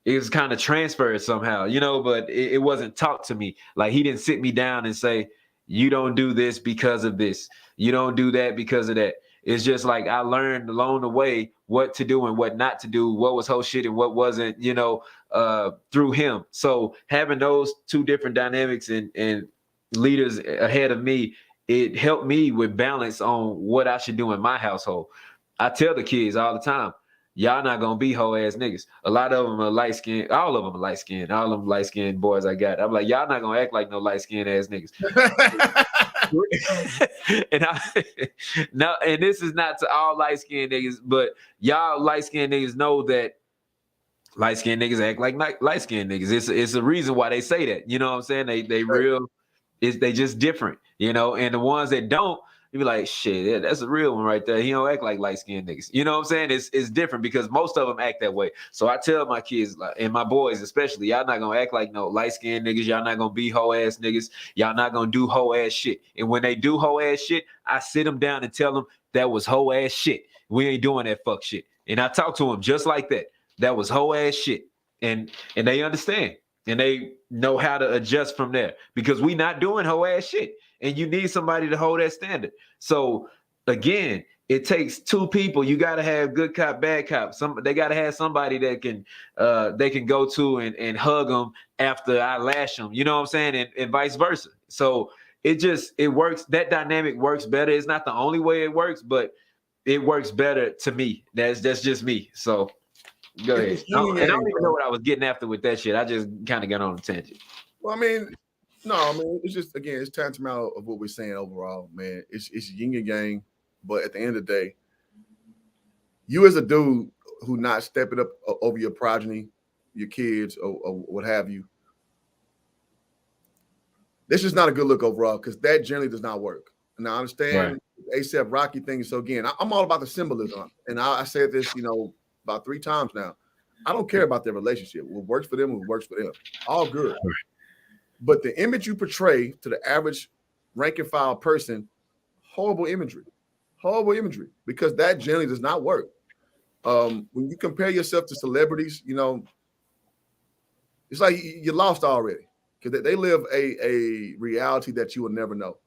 it was kind of transferred somehow, but it wasn't taught to me. Like, he didn't sit me down and say, you don't do this because of this. You don't do that because of that. It's just like I learned along the way what to do and what not to do, what was whole shit and what wasn't, through him. So having those two different dynamics and leaders ahead of me, it helped me with balance on what I should do in my household. I tell the kids all the time, y'all not gonna be hoe ass niggas. A lot of them are light skinned. All of them are light skinned. All of them light skinned boys I got. I'm like, y'all not gonna act like no light skinned ass niggas. and now, and this is not to all light skinned niggas, but y'all light skinned niggas know that light skinned niggas act like light skinned niggas. It's a reason why they say that. You know what I'm saying? They real. They just different. And the ones that don't, you be like, shit, yeah, that's a real one right there. He don't act like light-skinned niggas. You know what I'm saying? It's different because most of them act that way. So I tell my kids, and my boys especially, y'all not gonna act like no light-skinned niggas. Y'all not gonna be hoe-ass niggas. Y'all not gonna do hoe-ass shit. And when they do hoe-ass shit, I sit them down and tell them that was hoe-ass shit. We ain't doing that fuck shit. And I talk to them just like that. That was hoe-ass shit. And they understand. And they know how to adjust from there, because we not doing hoe ass shit, and you need somebody to hold that standard. So again, it takes two people. You got to have good cop, bad cop. They got to have somebody that can they can go to and hug them after I lash them. You know what I'm saying? And vice versa. So it works. That dynamic works better. It's not the only way it works, but it works better to me. That's just me. So go ahead. I don't even know what I was getting after with that shit. I just kind of got on a tangent. Well, it's just, again, it's tantamount of what we're saying overall, man. It's yin and yang, but at the end of the day, you as a dude who not stepping up over your progeny, your kids, or what have you, this is not a good look overall, because that generally does not work. And I understand ASAP Rocky thing. So again, I'm all about the symbolism, and I said this, about 3 times now. I don't care about their relationship. What works for them, what works for them. All good. But the image you portray to the average rank and file person, horrible imagery, because that generally does not work. When you compare yourself to celebrities, it's like you lost already, because they live a reality that you will never know.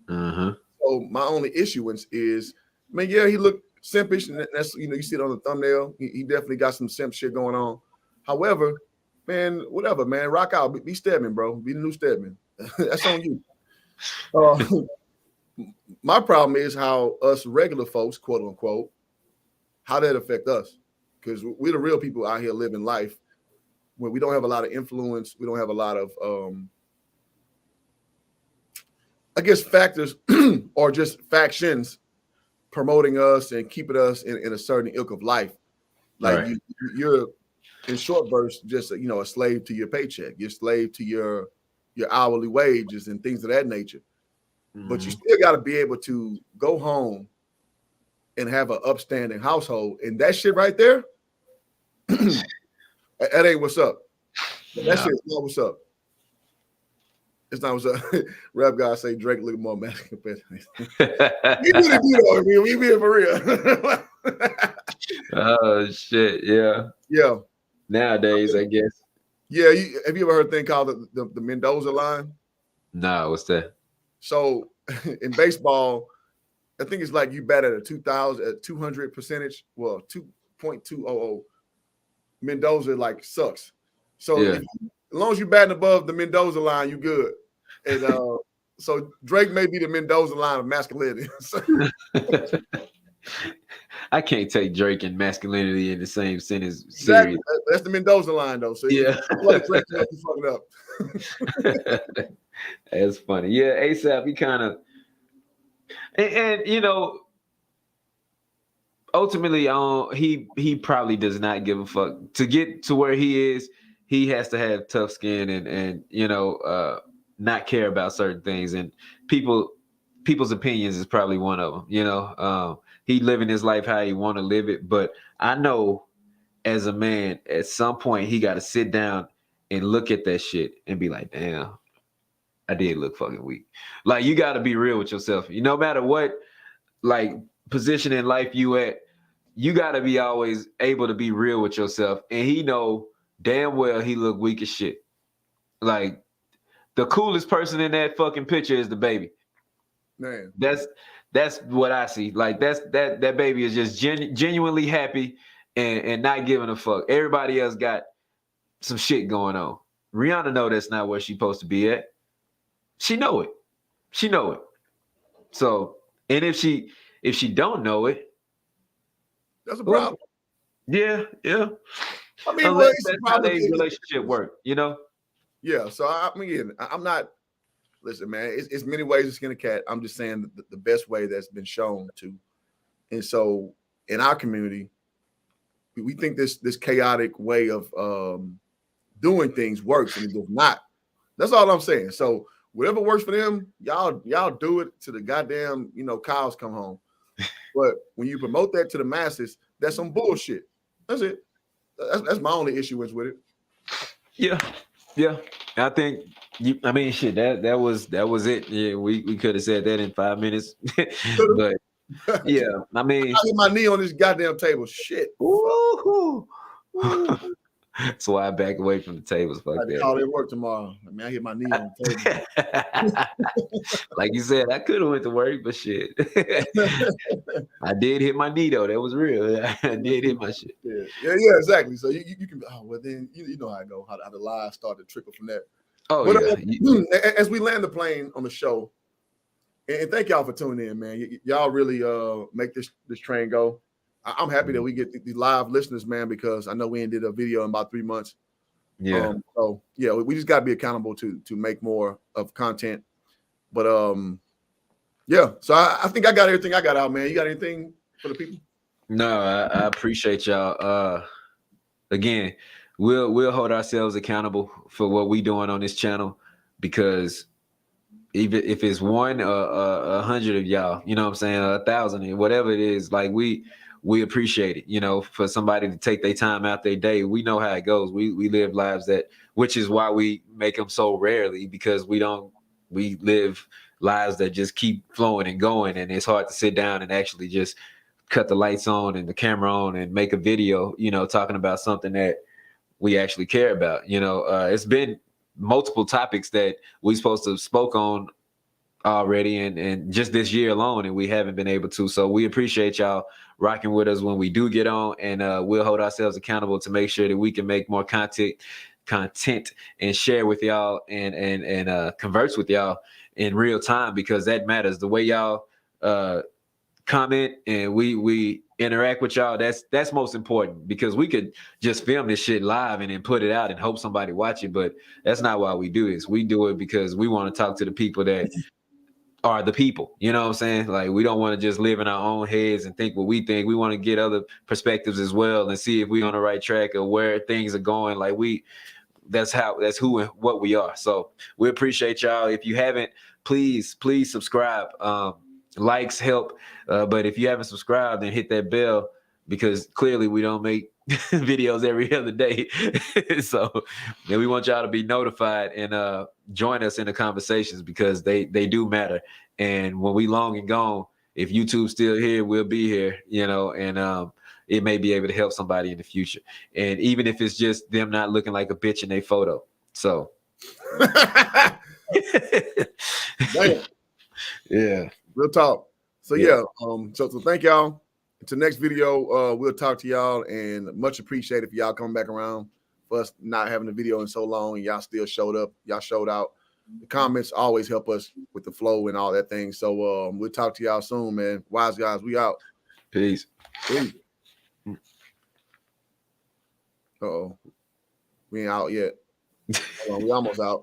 Uh-huh. So my only issuance is, he looked simpish, and that's, you see it on the thumbnail. He definitely got some simp shit going on. However, man, whatever, man, rock out, be Stedman, bro, be the new Stedman. That's on you. My problem is how us regular folks, quote unquote, how that affect us, because we're the real people out here living life where we don't have a lot of influence. We don't have a lot of, I guess, factors or just factions promoting us and keeping us in a certain ilk of life. Like, you're in short bursts just a slave to your paycheck. You're a slave to your hourly wages and things of that nature. Mm-hmm. But you still got to be able to go home and have an upstanding household, and that shit right there, that ain't what's up. That shit is not what's up. It's not what's up. Rap guy say Drake look more masculine. He really do though. I mean, we being for real. Oh shit, yeah. Yeah. Nowadays, I guess. Yeah. Have you ever heard a thing called the Mendoza line? Nah, what's that? So in baseball, I think it's like you bat at a 200 percentage. Well, 2.200. Mendoza like sucks. So Yeah. as long as you batting above the Mendoza line, you good. And so Drake may be the Mendoza line of masculinity. I can't take Drake and masculinity in the same sentence. Exactly. Serious. That's the Mendoza line, though. So Yeah. like Drake, you know you fucking up. That's funny. Yeah, ASAP, he kind of, and you know, ultimately, he probably does not give a fuck. To get to where he is, he has to have tough skin and you know, not care about certain things. And people's opinions is probably one of them. You know, he living his life how he want to live it. But I know, as a man, at some point he got to sit down and look at that shit and be like, damn, I did look fucking weak. Like, you got to be real with yourself. You no matter what, like, position in life you at, you got to be always able to be real with yourself. And he know damn well he look weak as shit. Like, the coolest person in that fucking picture is the baby. Man. That's what I see. Like, that baby is just genuinely happy and not giving a fuck. Everybody else got some shit going on. Rihanna know that's not where she's supposed to be at. She know it. She know it. So, and if she don't know it, that's a problem. Yeah. I mean, unless that's how their relationship work, you know? Yeah. So I mean, I'm not. Listen, man. It's many ways to skin a cat. I'm just saying the best way that's been shown to. And so, in our community, we think this chaotic way of doing things works, and it does not. That's all I'm saying. So whatever works for them, y'all do it to the goddamn cows come home. But when you promote that to the masses, that's some bullshit. That's it. That's my only issue with it. Yeah. I think I mean, shit. That was it. Yeah, we could have said that in 5 minutes, but yeah. I mean, I hit my knee on this goddamn table. Shit. Woo-hoo. That's why I back away from the tables. Fuck I call it work tomorrow. I mean, I hit my knee on the table. Like you said, I could have went to work, but shit. I did hit my knee though. That was real. I did hit my shit. Yeah, exactly. So you can. Oh well, then you know how I go. How the lies start to trickle from that. Oh but, yeah. As we land the plane on the show, and thank y'all for tuning in, man. Y'all really make this train go. I'm happy that we get these live listeners, man, because I know we ain't did a video in about 3 months. Yeah. So yeah, we just got to be accountable to make more of content. But yeah. So I think I got everything I got out, man. You got anything for the people? No, I appreciate y'all. Again, we'll hold ourselves accountable for what we doing on this channel, because even if it's 100 of y'all, you know what I'm saying, 1,000, whatever it is, like we appreciate it, you know, for somebody to take their time out their day. We know how it goes. We live lives which is why we make them so rarely, because we live lives that just keep flowing and going. And it's hard to sit down and actually just cut the lights on and the camera on and make a video, you know, talking about something that we actually care about. You know, it's been multiple topics that we supposed to have spoke on already and just this year alone, and we haven't been able to. So we appreciate y'all rocking with us when we do get on, and we'll hold ourselves accountable to make sure that we can make more content and share with y'all and converse with y'all in real time, because that matters. The way y'all comment and we interact with y'all, that's most important, because we could just film this shit live and then put it out and hope somebody watch it, but that's not why we do this. We do it because we want to talk to the people that are the people, you know what I'm saying? Like, we don't want to just live in our own heads and think what we think. We want to get other perspectives as well and see if we're on the right track or where things are going. Like, that's who and what we are. So we appreciate y'all. If you haven't, please subscribe. Likes help, but if you haven't subscribed, then hit that bell, because clearly we don't make videos every other day. So then we want y'all to be notified and join us in the conversations because they do matter. And when we long and gone, if YouTube's still here, we'll be here, and it may be able to help somebody in the future. And even if it's just them not looking like a bitch in their photo. So Damn. yeah. Real talk. So Yeah. so thank y'all. Until next video, we'll talk to y'all, and much appreciated for y'all coming back around for us not having a video in so long, and y'all still showed up. Y'all showed out. The comments always help us with the flow and all that thing. So we'll talk to y'all soon, man. Wise guys, we out. Peace. Peace. Uh-oh. We ain't out yet. Hold on, we almost out.